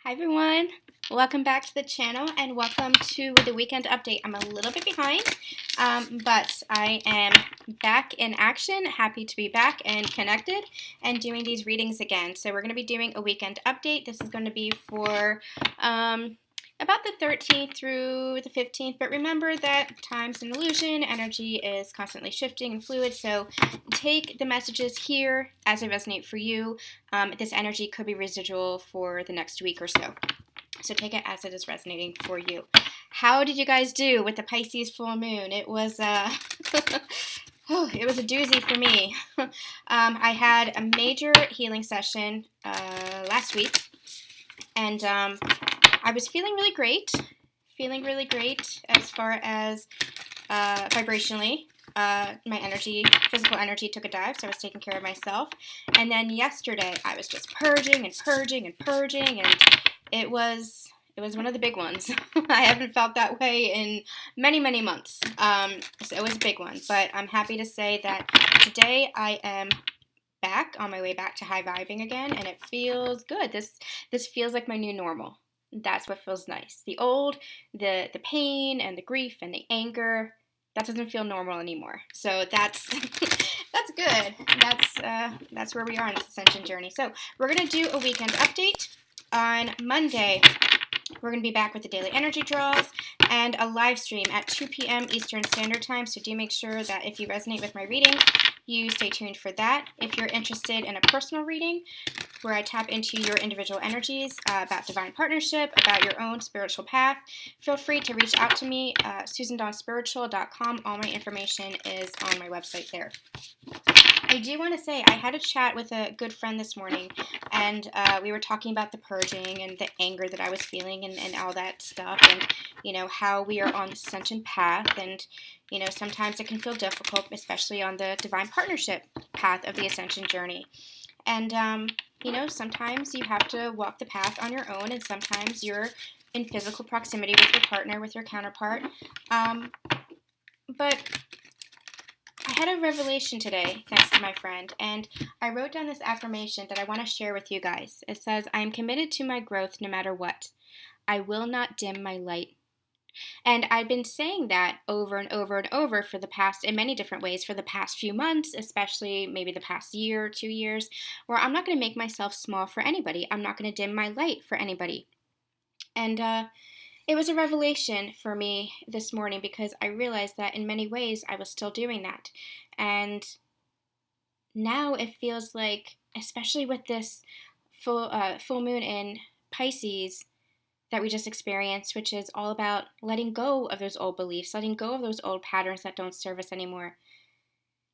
Hi everyone, welcome back to the channel and welcome to the weekend update. I'm a little bit behind, but I am back in action, happy to be back and connected and doing these readings again. So we're going to be doing a weekend update. This is going to be for about the 13th through the 15th, but remember that time's an illusion, energy is constantly shifting and fluid, so take the messages here as they resonate for you. This energy could be residual for the next week or so. So take it as it is resonating for you. How did you guys do with the Pisces full moon? It was it was a doozy for me. I had a major healing session last week, and I was feeling really great as far as vibrationally. My physical energy took a dive, so I was taking care of myself. And then yesterday, I was just purging, and it was one of the big ones. I haven't felt that way in many, many months. So it was a big one, but I'm happy to say that today I am back on my way back to high vibing again, and it feels good. This feels like my new normal. That's what feels nice. The old, the pain and the grief and the anger, that doesn't feel normal anymore. So that's that's good. That's where we are on this ascension journey. So we're gonna do a weekend update on Monday. We're going to be back with the daily energy draws and a live stream at 2 p.m. Eastern Standard Time. So do make sure that if you resonate with my reading, you stay tuned for that. If you're interested in a personal reading where I tap into your individual energies about divine partnership, about your own spiritual path, feel free to reach out to me, susandonspiritual.com. All my information is on my website there. I do want to say I had a chat with a good friend this morning, and we were talking about the purging and the anger that I was feeling and all that stuff, and how we are on the ascension path, and sometimes it can feel difficult, especially on the divine partnership path of the ascension journey. And sometimes you have to walk the path on your own, and sometimes you're in physical proximity with your partner, with your counterpart. But I had a revelation today, thanks to my friend, and I wrote down this affirmation that I want to share with you guys. It says, I am committed to my growth no matter what. I will not dim my light. And I've been saying that over and over and over in many different ways, for the past few months, especially maybe the past year or 2 years, where I'm not going to make myself small for anybody. I'm not going to dim my light for anybody. And it was a revelation for me this morning because I realized that in many ways I was still doing that. And now it feels like, especially with this full moon in Pisces that we just experienced, which is all about letting go of those old beliefs, letting go of those old patterns that don't serve us anymore.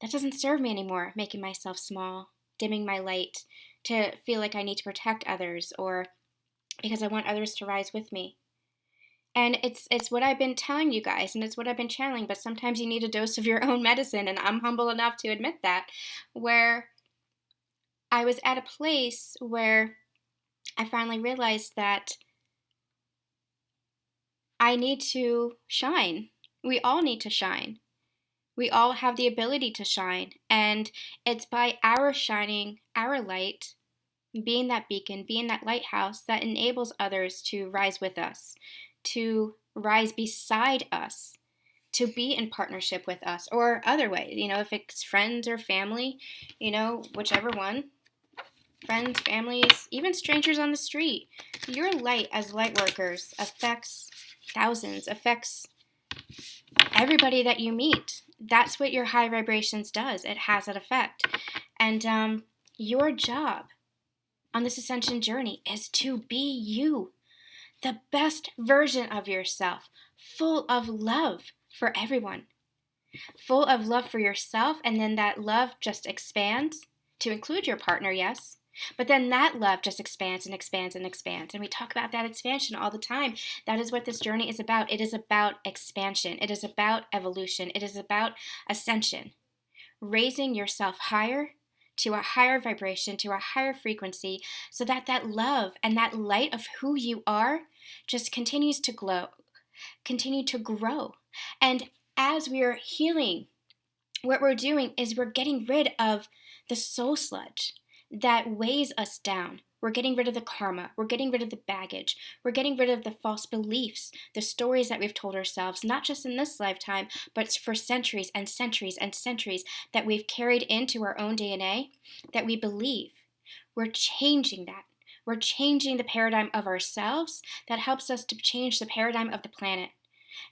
That doesn't serve me anymore, making myself small, dimming my light to feel like I need to protect others or because I want others to rise with me. And it's what I've been telling you guys, and it's what I've been channeling, but sometimes you need a dose of your own medicine, and I'm humble enough to admit that, where I was at a place where I finally realized that I need to shine. We all need to shine. We all have the ability to shine, and it's by our shining our light, being that beacon, being that lighthouse that enables others to rise with us, to rise beside us, to be in partnership with us, or other ways, if it's friends or family, whichever one, friends, families, even strangers on the street. Your light as light workers affects thousands, affects everybody that you meet. That's what your high vibrations does. It has that effect. And your job on this ascension journey is to be you, the best version of yourself, full of love for everyone, full of love for yourself, and then that love just expands to include your partner, yes, but then that love just expands and expands and expands, and we talk about that expansion all the time. That is what this journey is about. It is about expansion. It is about evolution. It is about ascension, raising yourself higher to a higher vibration, to a higher frequency, so that that love and that light of who you are just continues to glow, continue to grow. And as we're healing, what we're doing is we're getting rid of the soul sludge that weighs us down, We're getting rid of the karma. We're getting rid of the baggage. We're getting rid of the false beliefs, the stories that we've told ourselves, not just in this lifetime, but for centuries and centuries and centuries that we've carried into our own DNA that we believe. We're changing that. We're changing the paradigm of ourselves that helps us to change the paradigm of the planet.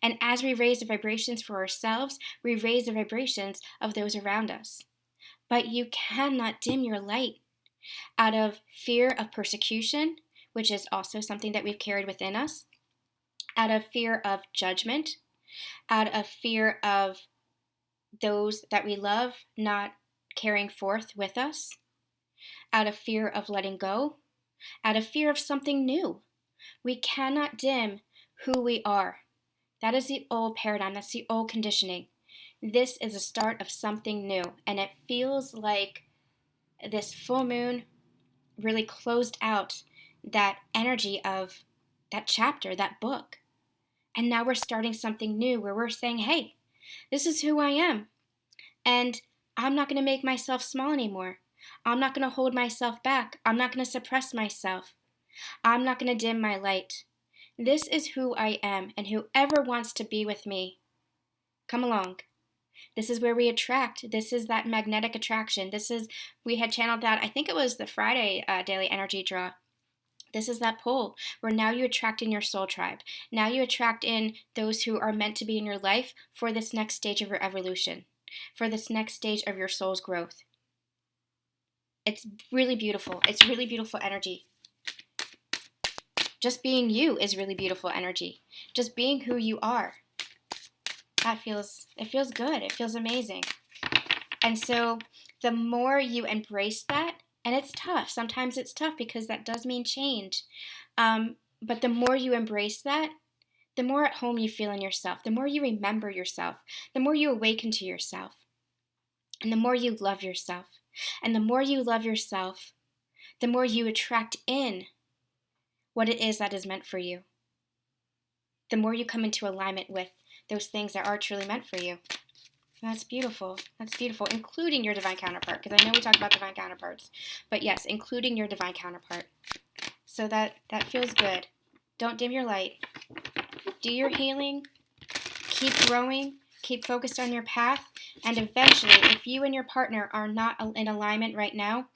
And as we raise the vibrations for ourselves, we raise the vibrations of those around us. But you cannot dim your light out of fear of persecution, which is also something that we've carried within us, out of fear of judgment, out of fear of those that we love not carrying forth with us, out of fear of letting go, out of fear of something new. We cannot dim who we are. That is the old paradigm. That's the old conditioning. This is a start of something new, and it feels like this full moon really closed out that energy of that chapter, that book. And now we're starting something new where we're saying, hey, this is who I am. And I'm not going to make myself small anymore. I'm not going to hold myself back. I'm not going to suppress myself. I'm not going to dim my light. This is who I am, and whoever wants to be with me, come along. This is where we attract. This is that magnetic attraction. We had channeled that, I think it was the Friday daily energy draw. This is that pull where now you attract in your soul tribe. Now you attract in those who are meant to be in your life for this next stage of your evolution, for this next stage of your soul's growth. It's really beautiful. It's really beautiful energy. Just being you is really beautiful energy. Just being who you are. It feels good. It feels amazing. And so the more you embrace that, and it's tough. Sometimes it's tough because that does mean change. But the more you embrace that, the more at home you feel in yourself, the more you remember yourself, the more you awaken to yourself, and the more you love yourself. And the more you love yourself, the more you attract in what it is that is meant for you. The more you come into alignment with those things that are truly meant for you. That's beautiful. That's beautiful, including your divine counterpart, because I know we talk about divine counterparts, but yes, including your divine counterpart. So that feels good. Don't dim your light. Do your healing. Keep growing. Keep focused on your path. And eventually, if you and your partner are not in alignment right now,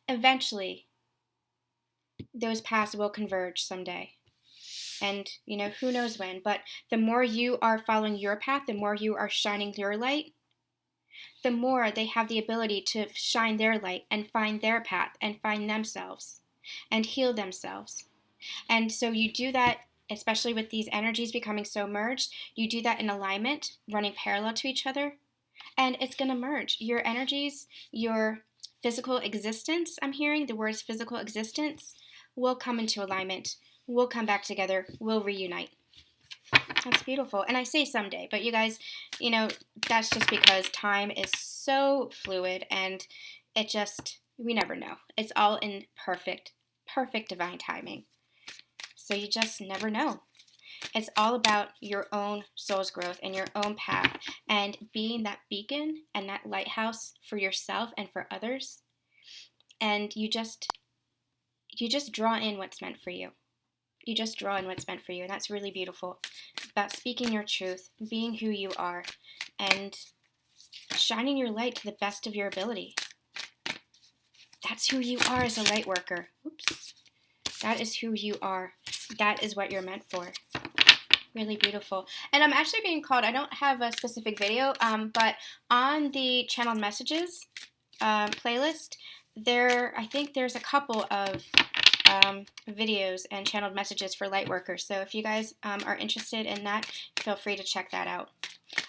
eventually, those paths will converge someday. And, who knows when, but the more you are following your path, the more you are shining your light, the more they have the ability to shine their light and find their path and find themselves and heal themselves. And so you do that, especially with these energies becoming so merged, you do that in alignment, running parallel to each other, and it's going to merge. Your energies, your physical existence, I'm hearing the words physical existence, will come into alignment. We'll come back together. We'll reunite. That's beautiful. And I say someday, but you guys, that's just because time is so fluid and we never know. It's all in perfect divine timing. So you just never know. It's all about your own soul's growth and your own path and being that beacon and that lighthouse for yourself and for others. And you just draw in what's meant for you. You just draw in what's meant for you, and that's really beautiful. It's about speaking your truth, being who you are, and shining your light to the best of your ability. That's who you are as a light worker. Oops. That is who you are. That is what you're meant for. Really beautiful. And I'm actually being called, I don't have a specific video, but on the channeled messages playlist, I think there's a couple of videos and channeled messages for light workers. So if you guys are interested in that, feel free to check that out.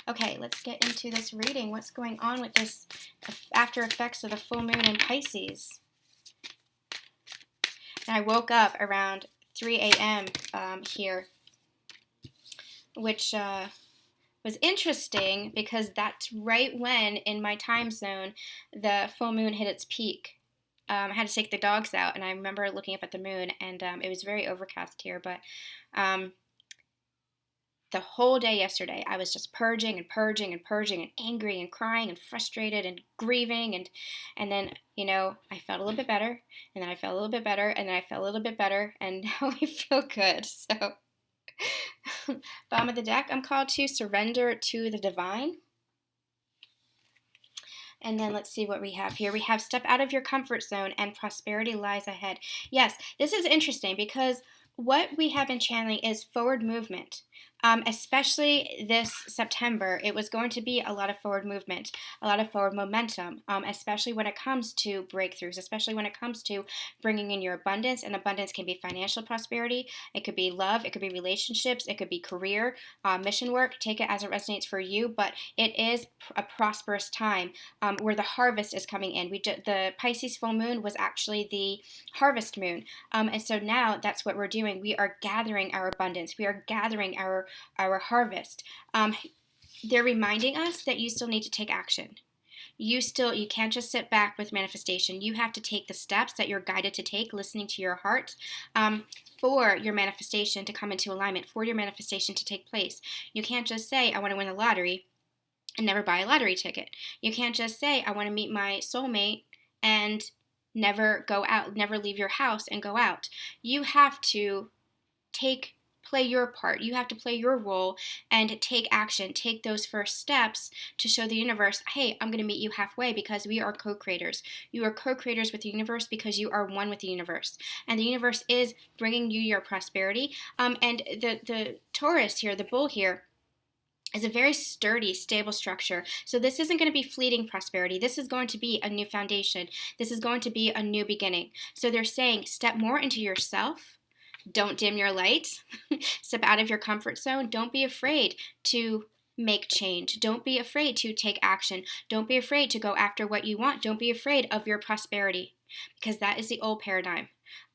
Okay, let's get into this reading. What's going on with this after effects of the full moon in Pisces? And I woke up around 3 a.m. Here, which was interesting because that's right when, in my time zone, the full moon hit its peak. I had to take the dogs out, and I remember looking up at the moon, and it was very overcast here, but the whole day yesterday, I was just purging and purging and purging and angry and crying and frustrated and grieving. And then, I felt a little bit better. And then I felt a little bit better. And then I felt a little bit better. And now I feel good. So, bottom of the deck, I'm called to surrender to the divine. And then let's see what we have here. We have step out of your comfort zone and prosperity lies ahead. Yes, this is interesting because what we have been channeling is forward movement. Especially this September, it was going to be a lot of forward movement, a lot of forward momentum, especially when it comes to breakthroughs, especially when it comes to bringing in your abundance. And abundance can be financial prosperity, it could be love, it could be relationships, it could be career, mission work. Take it as it resonates for you, but it is a prosperous time where the harvest is coming in. The Pisces full moon was actually the harvest moon, and so now that's what we're doing. We are gathering our abundance. We are gathering our harvest. They're reminding us that you still need to take action. You can't just sit back with manifestation. You have to take the steps that you're guided to take, listening to your heart, for your manifestation to come into alignment, for your manifestation to take place. You can't just say, I want to win the lottery, and never buy a lottery ticket. You can't just say, I want to meet my soulmate, and never go out, never leave your house and go out. You have to play your part. You have to play your role and take action. Take those first steps to show the universe, hey, I'm going to meet you halfway, because we are co-creators. You are co-creators with the universe because you are one with the universe. And the universe is bringing you your prosperity. And the Taurus here, the bull here, is a very sturdy, stable structure. So this isn't going to be fleeting prosperity. This is going to be a new foundation. This is going to be a new beginning. So they're saying, step more into yourself. Don't dim your light. Step out of your comfort zone. Don't be afraid to make change. Don't be afraid to take action. Don't be afraid to go after what you want. Don't be afraid of your prosperity, because that is the old paradigm.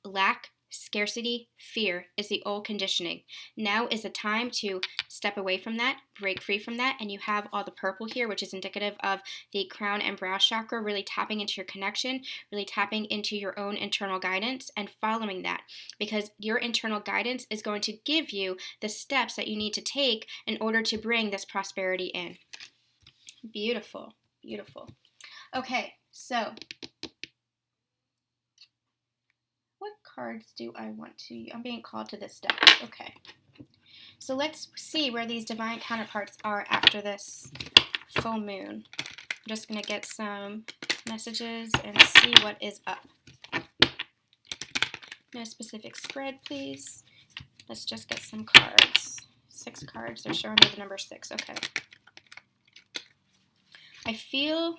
Lack, scarcity, fear is the old conditioning. Now is the time to step away from that, break free from that, and you have all the purple here, which is indicative of the crown and brow chakra, really tapping into your connection, really tapping into your own internal guidance and following that, because your internal guidance is going to give you the steps that you need to take in order to bring this prosperity in. Beautiful, beautiful. Okay, so what cards do I want to use? I'm being called to this deck. Okay. So let's see where these divine counterparts are after this full moon. I'm just going to get some messages and see what is up. No specific spread, please. Let's just get some cards. 6 cards. They're showing me the number 6. Okay. I feel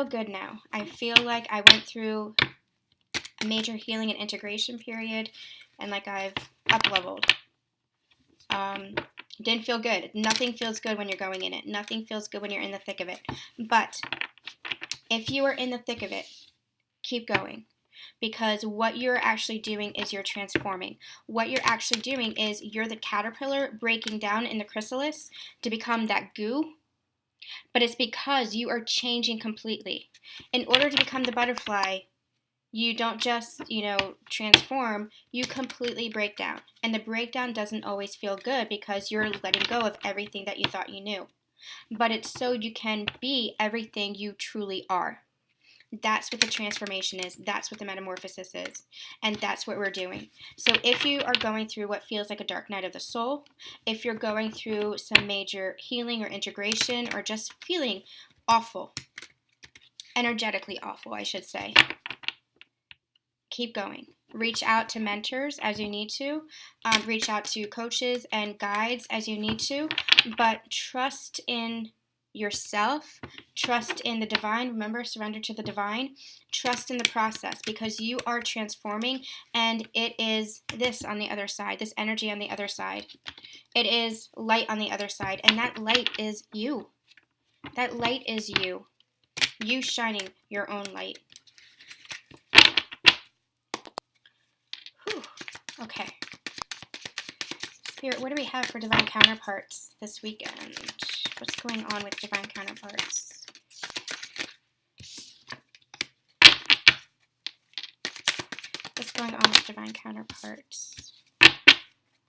good now. I feel like I went through a major healing and integration period, and like I've up-leveled. Didn't feel good. Nothing feels good when you're going in it. Nothing feels good when you're in the thick of it. But if you are in the thick of it, keep going. Because what you're actually doing is you're transforming. What you're actually doing is you're the caterpillar breaking down in the chrysalis to become that goo. But it's because you are changing completely. In order to become the butterfly, you don't just, transform, you completely break down. And the breakdown doesn't always feel good because you're letting go of everything that you thought you knew. But it's so you can be everything you truly are. That's what the transformation is. That's what the metamorphosis is. And that's what we're doing. So if you are going through what feels like a dark night of the soul, if you're going through some major healing or integration, or just feeling awful, energetically awful, I should say, keep going. Reach out to mentors as you need to. Reach out to coaches and guides as you need to. But trust in yourself. Trust in the divine. Remember, surrender to the divine. Trust in the process, because you are transforming, and it is this on the other side, this energy on the other side. It is light on the other side, and that light is you. That light is you. You shining your own light. Okay. Spirit, what do we have for divine counterparts this weekend? What's going on with divine counterparts? What's going on with divine counterparts?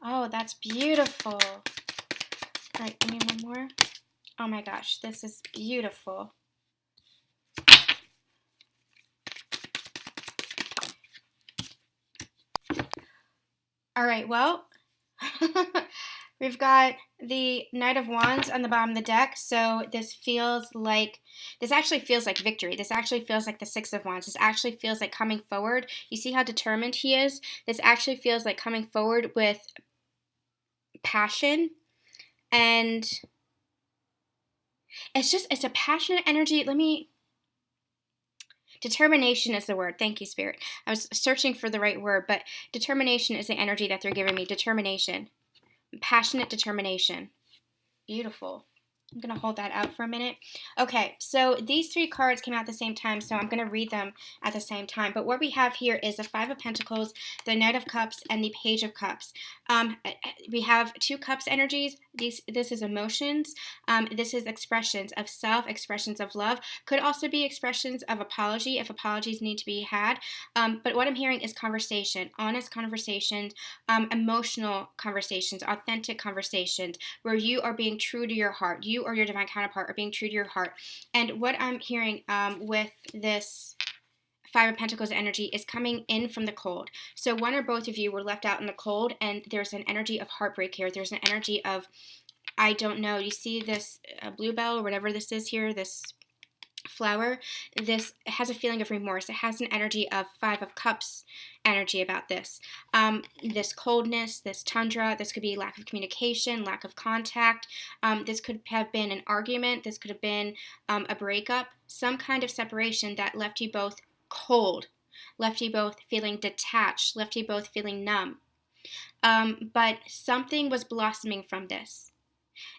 Oh, that's beautiful. All right, give me one more. Oh my gosh, this is beautiful. All right, well, we've got the Knight of Wands on the bottom of the deck, so this actually feels like victory. This actually feels like the Six of Wands. This actually feels like coming forward. You see how determined he is? This actually feels like coming forward with passion, and it's a passionate energy. Determination is the word. Thank you, Spirit. I was searching for the right word, but determination is the energy that they're giving me. Determination. Passionate determination. Beautiful. I'm going to hold that out for a minute. Okay, so these three cards came out at the same time, so I'm going to read them at the same time. But what we have here is the Five of Pentacles, the Knight of Cups, and the Page of Cups. We have two cups energies. This is emotions. This is expressions of self, expressions of love. Could also be expressions of apology if apologies need to be had. But what I'm hearing is conversation, honest conversations, emotional conversations, authentic conversations, where you are being true to your heart. You or your divine counterpart are being true to your heart. And what I'm hearing with this Five of Pentacles energy is coming in from the cold. So one or both of you were left out in the cold, and there's an energy of heartbreak here. There's an energy of, I don't know, you see this bluebell or whatever this is here, this flower, this has a feeling of remorse. It has an energy of Five of Cups energy about this. This coldness, this tundra, this could be lack of communication, lack of contact. This could have been an argument. This could have been a breakup, some kind of separation that left you both cold, left you both feeling detached, left you both feeling numb. But something was blossoming from this.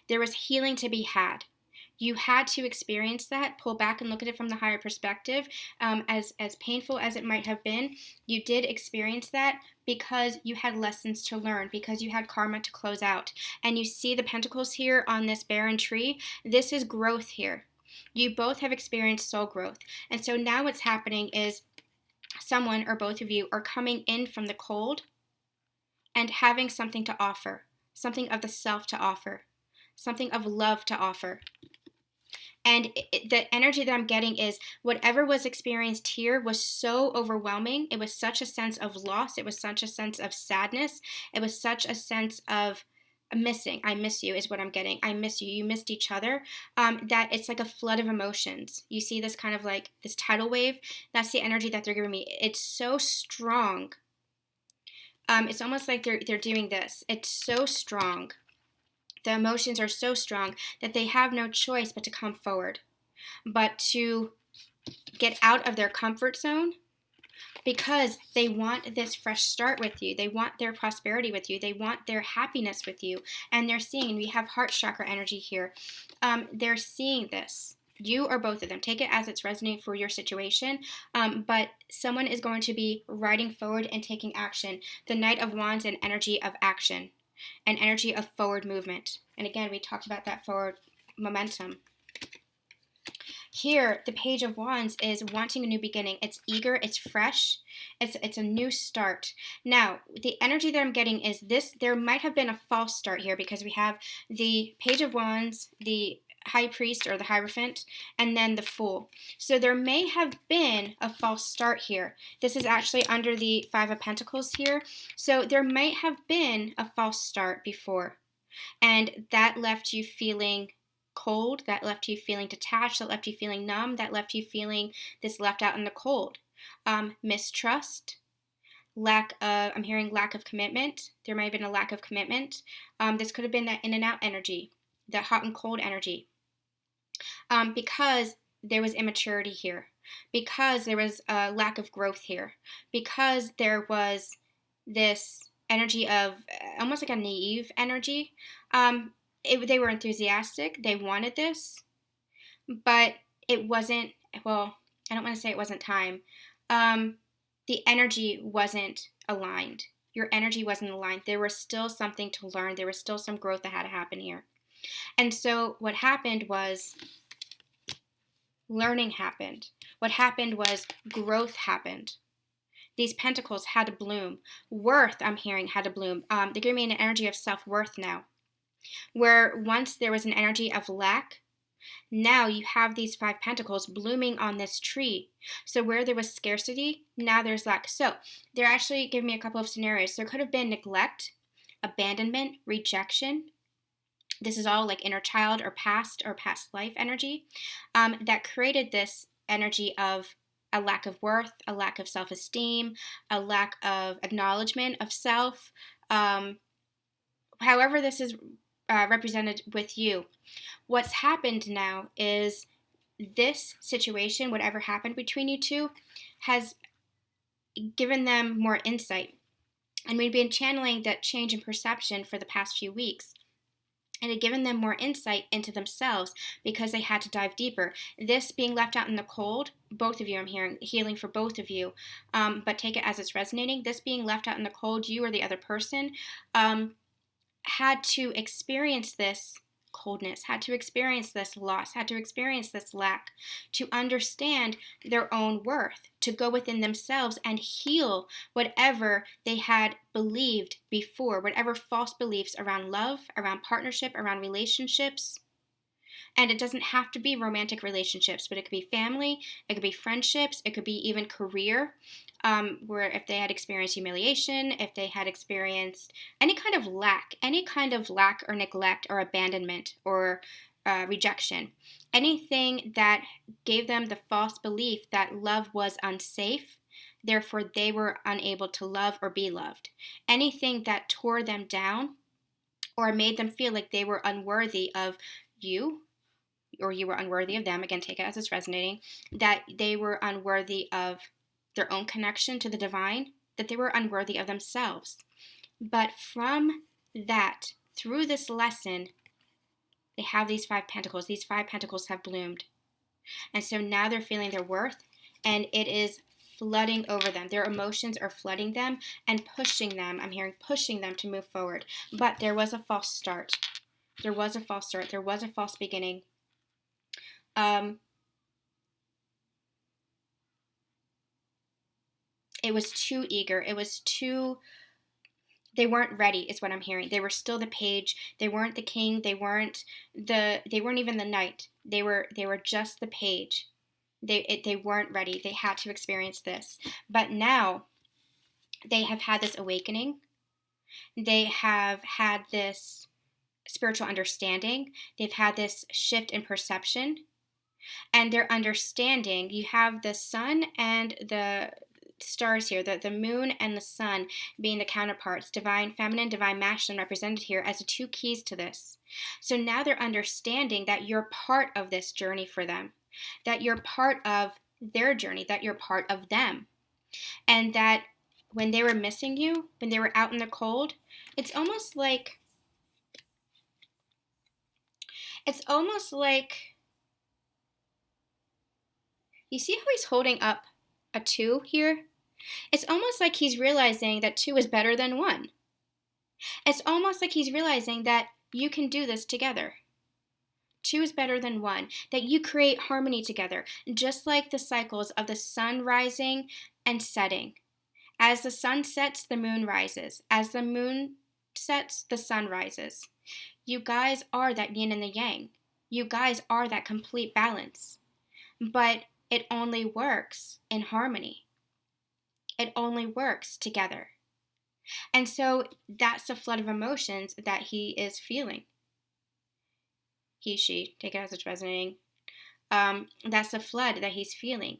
There was healing to be had. You had to experience that, pull back and look at it from the higher perspective. As painful as it might have been, you did experience that because you had lessons to learn, because you had karma to close out. And you see the pentacles here on this barren tree. This is growth here. You both have experienced soul growth. And so now what's happening is someone or both of you are coming in from the cold and having something to offer, something of the self to offer, something of love to offer. And the energy that I'm getting is whatever was experienced here was so overwhelming. It was such a sense of loss. It was such a sense of sadness. It was such a sense of missing. I miss you is what I'm getting. I miss you. You missed each other. That it's like a flood of emotions. You see this kind of like this tidal wave. That's the energy that they're giving me. It's so strong. It's almost like they're doing this. It's so strong. The emotions are so strong that they have no choice but to come forward, but to get out of their comfort zone because they want this fresh start with you. They want their prosperity with you. They want their happiness with you. And they're seeing, we have heart chakra energy here. They're seeing this. You or both of them. Take it as it's resonating for your situation. But someone is going to be riding forward and taking action. The Knight of Wands and energy of action. An energy of forward movement. And again, we talked about that forward momentum. Here, the Page of Wands is wanting a new beginning. It's eager, it's fresh, it's a new start. Now, the energy that I'm getting is this, there might have been a false start here because we have the Page of Wands, the High Priest or the Hierophant, and then the Fool. So there may have been a false start here. This is actually under the Five of Pentacles here. So there might have been a false start before. And that left you feeling cold, that left you feeling detached, that left you feeling numb, that left you feeling this left out in the cold. Mistrust, I'm hearing lack of commitment. There might have been a lack of commitment. This could have been that in and out energy, that hot and cold energy. Because there was immaturity here, because there was a lack of growth here, because there was this energy of almost like a naive energy. They were enthusiastic, they wanted this, but it wasn't, well, I don't want to say it wasn't time. The energy wasn't aligned. Your energy wasn't aligned. There was still something to learn. There was still some growth that had to happen here. And so what happened was learning happened. What happened was growth happened. These pentacles had to bloom. Worth, I'm hearing, had to bloom. They're giving me an energy of self-worth now. Where once there was an energy of lack, now you have these 5 pentacles blooming on this tree. So where there was scarcity, now there's lack. So they're actually giving me a couple of scenarios. There could have been neglect, abandonment, rejection. This is all like inner child or past life energy that created this energy of a lack of worth, a lack of self-esteem, a lack of acknowledgement of self. However this is represented with you. What's happened now is this situation, whatever happened between you two, has given them more insight. And we've been channeling that change in perception for the past few weeks. And it had given them more insight into themselves because they had to dive deeper. This being left out in the cold, both of you, I'm hearing healing for both of you, but take it as it's resonating. This being left out in the cold, you or the other person, had to experience this coldness, had to experience this loss, had to experience this lack, to understand their own worth, to go within themselves and heal whatever they had believed before, whatever false beliefs around love, around partnership, around relationships. And it doesn't have to be romantic relationships, but it could be family, it could be friendships, it could be even career, where if they had experienced humiliation, if they had experienced any kind of lack or neglect or abandonment or rejection, anything that gave them the false belief that love was unsafe, therefore they were unable to love or be loved. Anything that tore them down or made them feel like they were unworthy of you, or you were unworthy of them, again, take it as it's resonating, that they were unworthy of their own connection to the divine, that they were unworthy of themselves. But from that, through this lesson, they have these 5 pentacles. These 5 pentacles have bloomed. And so now they're feeling their worth, and it is flooding over them. Their emotions are flooding them and pushing them. I'm hearing pushing them to move forward. But there was a false start. There was a false start. There was a false beginning. It was too eager. It was too, they weren't ready is what I'm hearing. They were still the page. They weren't the king. They weren't even the knight. They were just the page. They weren't ready. They had to experience this. But now they have had this awakening. They have had this spiritual understanding. They've had this shift in perception. And they're understanding. You have the sun and the stars here, the moon and the sun being the counterparts, divine feminine, divine masculine, represented here as the 2 keys to this. So now they're understanding that you're part of this journey for them, that you're part of their journey, that you're part of them, and that when they were missing you, when they were out in the cold, it's almost like you see how he's holding up a 2 here? It's almost like he's realizing that 2 is better than 1. It's almost like he's realizing that you can do this together. 2 is better than 1. That you create harmony together, just like the cycles of the sun rising and setting. As the sun sets, the moon rises. As the moon sets, the sun rises. You guys are that yin and the yang. You guys are that complete balance. But it only works in harmony. It only works together. And so that's the flood of emotions that he is feeling. He, she, take it as it's resonating. That's the flood that he's feeling.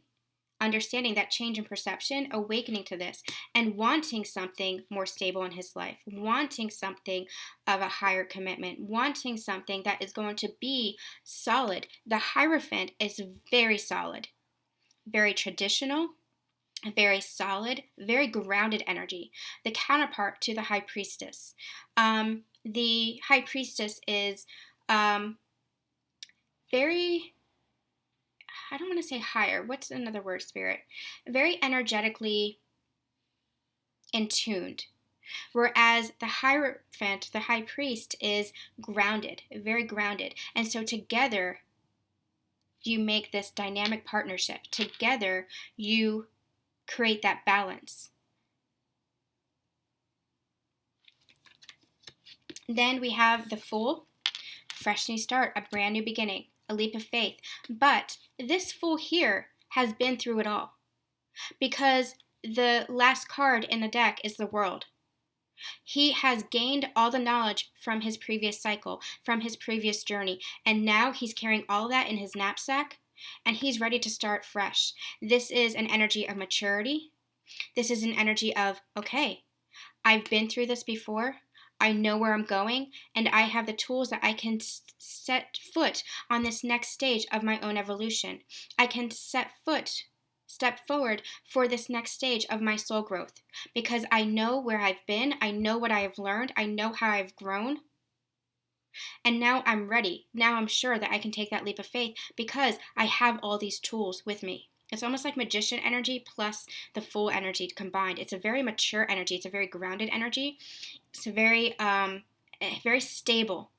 Understanding that change in perception, awakening to this, and wanting something more stable in his life, wanting something of a higher commitment, wanting something that is going to be solid. The Hierophant is very solid, very traditional, very solid, very grounded energy. The counterpart to the High Priestess. The High Priestess is very, I don't want to say higher. What's another word, Spirit? Very energetically in tuned. Whereas the Hierophant, the High Priest, is grounded, very grounded. And so together, you make this dynamic partnership. Together, you create that balance. Then we have the Fool, fresh new start, a brand new beginning, a leap of faith. But this Fool here has been through it all, because the last card in the deck is the World. He has gained all the knowledge from his previous cycle, from his previous journey, and now he's carrying all that in his knapsack, and he's ready to start fresh. This is an energy of maturity. This is an energy of, okay, I've been through this before. I know where I'm going, and I have the tools that I can set foot on this next stage of my own evolution. I can step forward for this next stage of my soul growth, because I know where I've been, I know what I have learned, I know how I've grown, and now I'm ready. Now I'm sure that I can take that leap of faith because I have all these tools with me. It's almost like magician energy plus the Fool energy combined. It's a very mature energy. It's a very grounded energy. It's a very stable,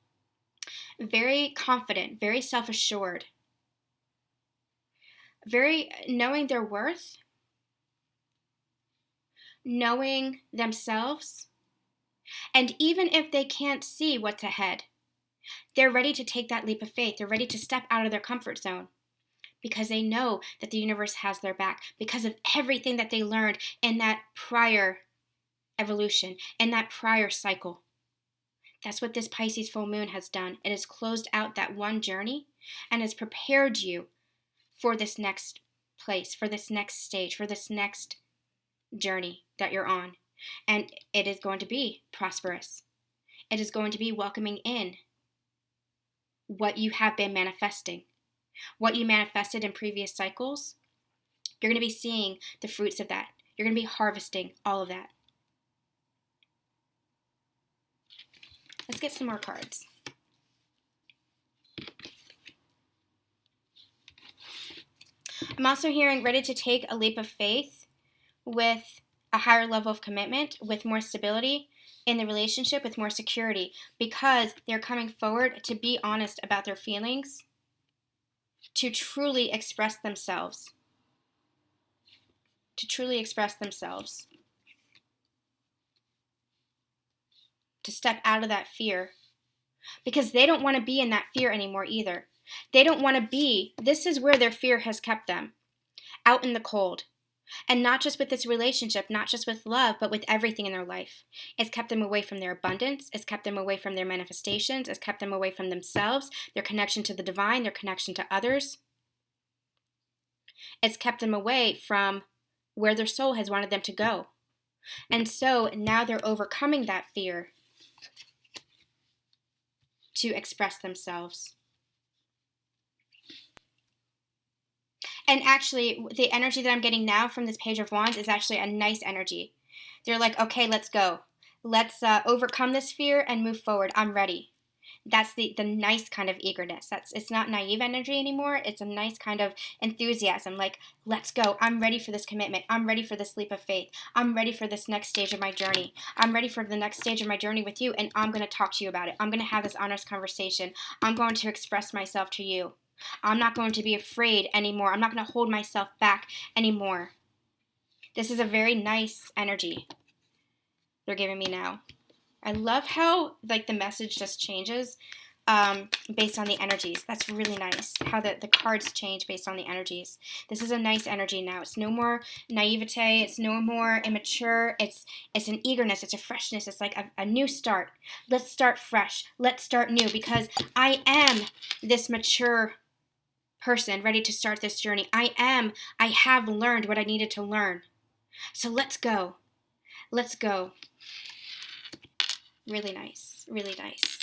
very confident, very self-assured, very knowing their worth, knowing themselves, and even if they can't see what's ahead, they're ready to take that leap of faith. They're ready to step out of their comfort zone because they know that the universe has their back because of everything that they learned in that prior evolution, in that prior cycle. That's what this Pisces full moon has done. It has closed out that one journey and has prepared you for this next place, for this next stage, for this next journey that you're on. And it is going to be prosperous. It is going to be welcoming in what you have been manifesting. What you manifested in previous cycles, you're going to be seeing the fruits of that. You're going to be harvesting all of that. Let's get some more cards. I'm also hearing ready to take a leap of faith with a higher level of commitment, with more stability in the relationship, with more security, because they're coming forward to be honest about their feelings, to truly express themselves. To truly express themselves. To step out of that fear. Because they don't want to be in that fear anymore either. They don't want to be, this is where their fear has kept them. Out in the cold. And not just with this relationship, not just with love, but with everything in their life. It's kept them away from their abundance. It's kept them away from their manifestations. It's kept them away from themselves, their connection to the divine, their connection to others. It's kept them away from where their soul has wanted them to go. And so now they're overcoming that fear to express themselves. And actually, the energy that I'm getting now from this Page of Wands is actually a nice energy. They're like, okay, let's go. Let's overcome this fear and move forward. I'm ready. That's the nice kind of eagerness. It's not naive energy anymore. It's a nice kind of enthusiasm. Like, let's go. I'm ready for this commitment. I'm ready for this leap of faith. I'm ready for this next stage of my journey. I'm ready for the next stage of my journey with you, and I'm going to talk to you about it. I'm going to have this honest conversation. I'm going to express myself to you. I'm not going to be afraid anymore. I'm not going to hold myself back anymore. This is a very nice energy they're giving me now. I love how the message just changes based on the energies. That's really nice, how the cards change based on the energies. This is a nice energy now. It's no more naivete. It's no more immature. It's an eagerness. It's a freshness. It's like a new start. Let's start fresh. Let's start new, because I am this mature person ready to start this journey. I have learned what I needed to learn. So let's go. Let's go. Really nice. Really nice.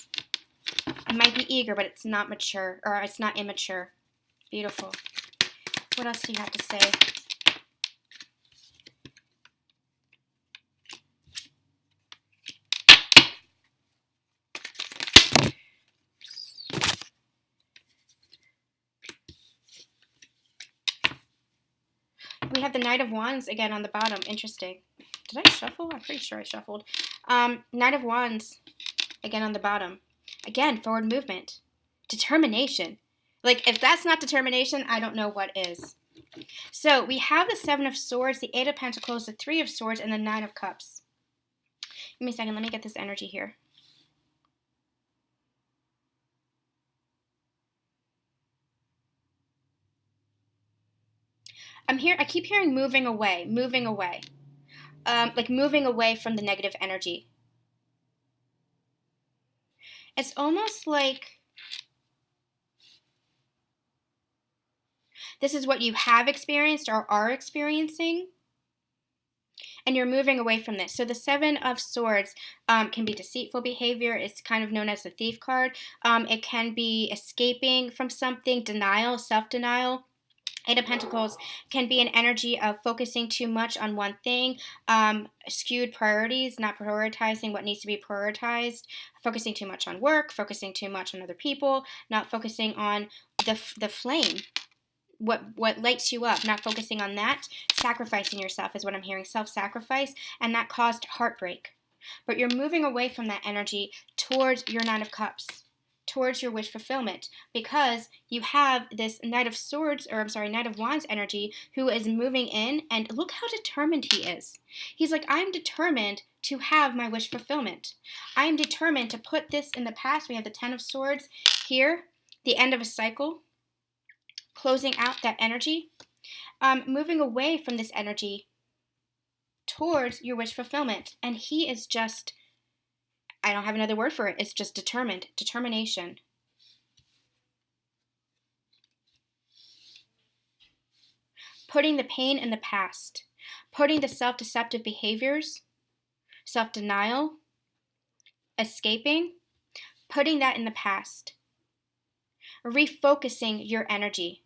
It might be eager, but it's not mature, or it's not immature. Beautiful. What else do you have to say? We have the Knight of Wands again on the bottom. Interesting. Did I shuffle? I'm pretty sure I shuffled. Knight of Wands again on the bottom. Again, forward movement. Determination. Like, if that's not determination, I don't know what is. So we have the Seven of Swords, the Eight of Pentacles, the Three of Swords, and the Nine of Cups. Give me a second. Let me get this energy here. I keep hearing moving away, moving away. Like moving away from the negative energy. It's almost like this is what you have experienced or are experiencing, and you're moving away from this. So the Seven of Swords can be deceitful behavior. It's kind of known as the thief card. It can be escaping from something, denial, self-denial. Eight of Pentacles can be an energy of focusing too much on one thing, skewed priorities, not prioritizing what needs to be prioritized, focusing too much on work, focusing too much on other people, not focusing on the flame, what lights you up, not focusing on that, sacrificing yourself is what I'm hearing, self-sacrifice, and that caused heartbreak. But you're moving away from that energy towards your Nine of Cups, towards your wish fulfillment, because you have this Knight of Wands energy who is moving in, and look how determined he is. He's like, I'm determined to have my wish fulfillment. I am determined to put this in the past. We have the Ten of Swords here, the end of a cycle, closing out that energy, moving away from this energy towards your wish fulfillment. And he is just, I don't have another word for it. It's just determined, determination. Putting the pain in the past, putting the self-deceptive behaviors, self-denial, escaping, putting that in the past, refocusing your energy,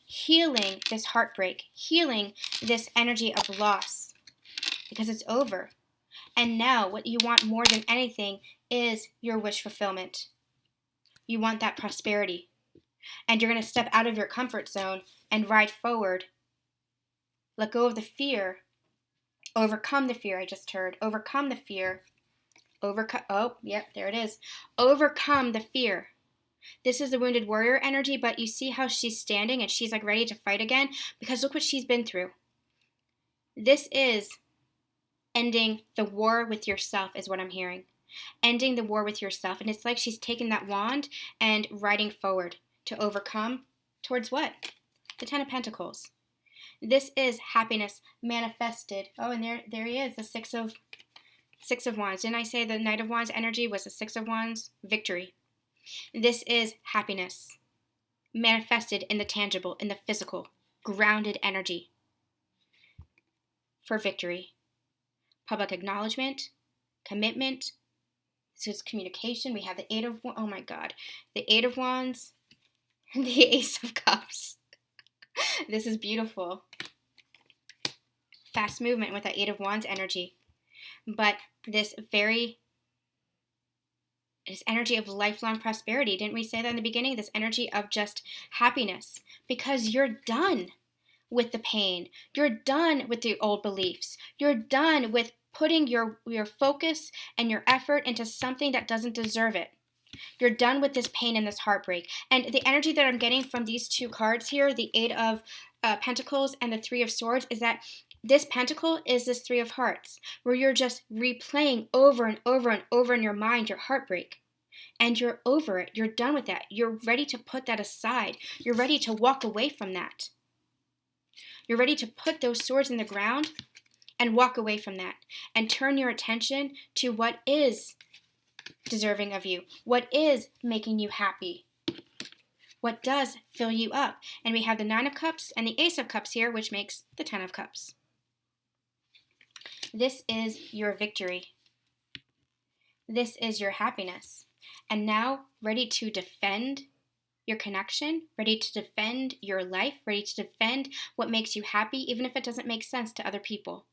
healing this heartbreak, healing this energy of loss, because it's over. And now what you want more than anything is your wish fulfillment. You want that prosperity. And you're going to step out of your comfort zone and ride forward. Let go of the fear. Overcome the fear, I just heard. Overcome the fear. There it is. Overcome the fear. This is the wounded warrior energy, but you see how she's standing and she's like ready to fight again? Because look what she's been through. This is ending the war with yourself is what I'm hearing. Ending the war with yourself. And it's like she's taken that wand and riding forward to overcome towards what? The Ten of Pentacles. This is happiness manifested. Oh, and there he is, the Six of Wands. Didn't I say the Knight of Wands energy was the Six of Wands? Victory. This is happiness manifested in the tangible, in the physical, grounded energy for victory. Public acknowledgement, commitment. This is communication. We have the Eight of Wands, and the Ace of Cups. This is beautiful. Fast movement with that Eight of Wands energy. But this energy of lifelong prosperity. Didn't we say that in the beginning? This energy of just happiness. Because you're done with the pain. You're done with the old beliefs. You're done with putting your focus and your effort into something that doesn't deserve it. You're done with this pain and this heartbreak. And the energy that I'm getting from these two cards here, the Eight of Pentacles and the Three of Swords, is that this pentacle is this Three of Hearts, where you're just replaying over and over and over in your mind your heartbreak. And you're over it. You're done with that. You're ready to put that aside. You're ready to walk away from that. You're ready to put those swords in the ground and walk away from that. And turn your attention to what is deserving of you. What is making you happy. What does fill you up. And we have the Nine of Cups and the Ace of Cups here, which makes the Ten of Cups. This is your victory. This is your happiness. And now, ready to defend your connection, ready to defend your life, ready to defend what makes you happy, even if it doesn't make sense to other people.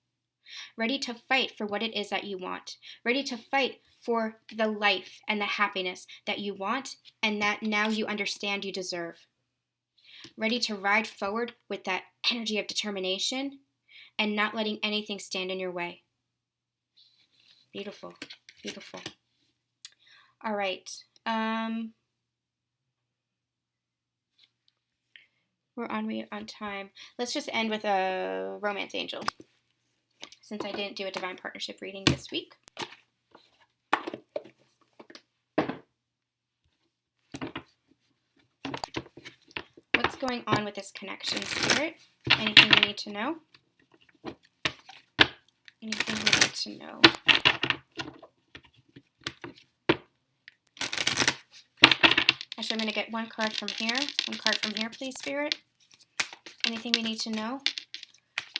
Ready to fight for what it is that you want. Ready to fight for the life and the happiness that you want and that now you understand you deserve. Ready to ride forward with that energy of determination and not letting anything stand in your way. Beautiful, beautiful. All right. We're on time. Let's just end with a romance angel, since I didn't do a divine partnership reading this week. What's going on with this connection, Spirit? Anything we need to know? Anything we need to know? Actually, I'm going to get one card from here. One card from here, please, Spirit. Anything we need to know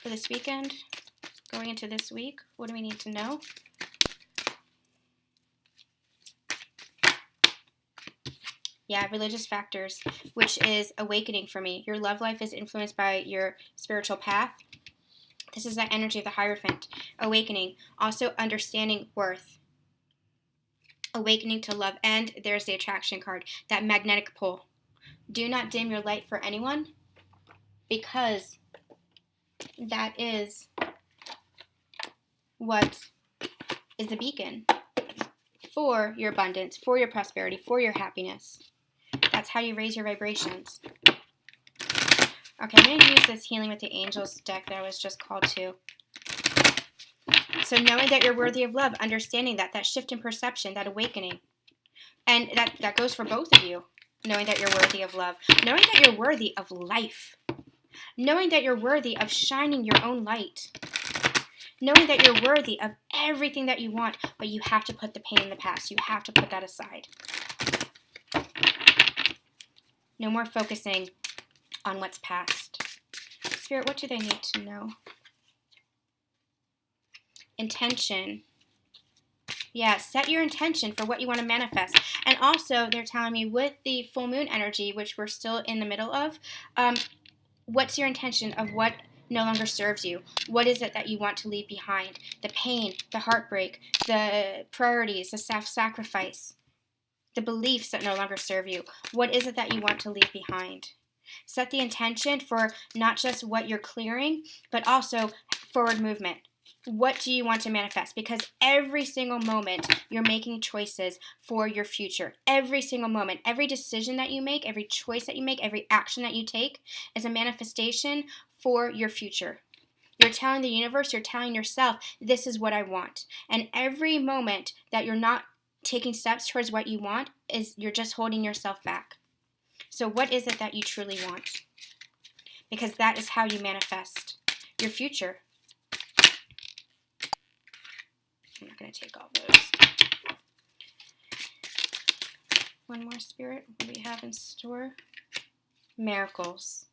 for this weekend? Going into this week, what do we need to know? Yeah, religious factors, which is awakening for me. Your love life is influenced by your spiritual path. This is that energy of the Hierophant. Awakening. Also understanding worth. Awakening to love. And there's the attraction card. That magnetic pull. Do not dim your light for anyone, because that is what is the beacon for your abundance, for your prosperity, for your happiness. That's how you raise your vibrations. Okay, I'm going to use this Healing with the Angels deck that I was just called to. So knowing that you're worthy of love, understanding that shift in perception, that awakening. And that goes for both of you. Knowing that you're worthy of love. Knowing that you're worthy of life. Knowing that you're worthy of shining your own light. Knowing that you're worthy of everything that you want, but you have to put the pain in the past. You have to put that aside. No more focusing on what's past. Spirit, what do they need to know? Intention. Yeah, set your intention for what you want to manifest. And also, they're telling me with the full moon energy, which we're still in the middle of, what's your intention of what no longer serves you? What is it that you want to leave behind? The pain, the heartbreak, the priorities, the self-sacrifice, the beliefs that no longer serve you. What is it that you want to leave behind? Set the intention for not just what you're clearing, but also forward movement. What do you want to manifest? Because every single moment you're making choices for your future. Every single moment, every decision that you make, every choice that you make, every action that you take is a manifestation for your future. You're telling the universe, you're telling yourself, this is what I want. And every moment that you're not taking steps towards what you want is you're just holding yourself back. So what is it that you truly want? Because that is how you manifest your future. I'm not going to take all those. One more, Spirit. What do we have in store? Miracles.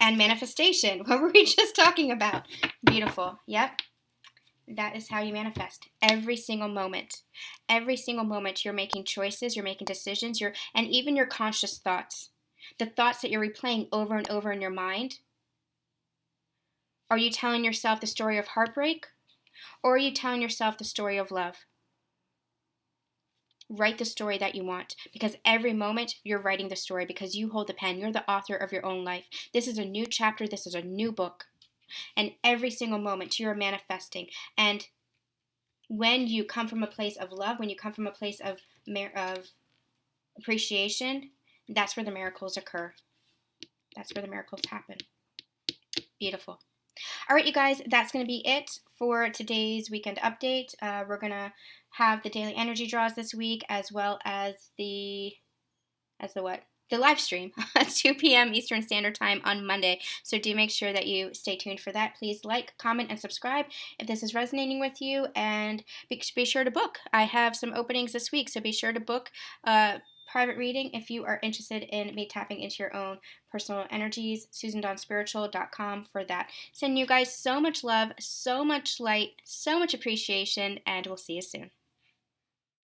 And manifestation. What were we just talking about? Beautiful. Yep. That is how you manifest. Every single moment. Every single moment you're making choices, you're making decisions, and even your conscious thoughts. The thoughts that you're replaying over and over in your mind. Are you telling yourself the story of heartbreak? Or are you telling yourself the story of love? Write the story that you want, because every moment you're writing the story, because you hold the pen. You're the author of your own life. This is a new chapter. This is a new book. And every single moment you're manifesting. And when you come from a place of love, when you come from a place of appreciation, that's where the miracles occur. That's where the miracles happen. Beautiful. All right, you guys, that's going to be it for today's weekend update. We're going to have the daily energy draws this week, as well as the live stream at 2 p.m. Eastern Standard Time on Monday. So do make sure that you stay tuned for that. Please like, comment, and subscribe if this is resonating with you, and be sure to book. I have some openings this week, so be sure to book private reading if you are interested in me tapping into your own personal energies. SusanDawnSpiritual.com for that. Sending you guys so much love, so much light, so much appreciation, and we'll see you soon.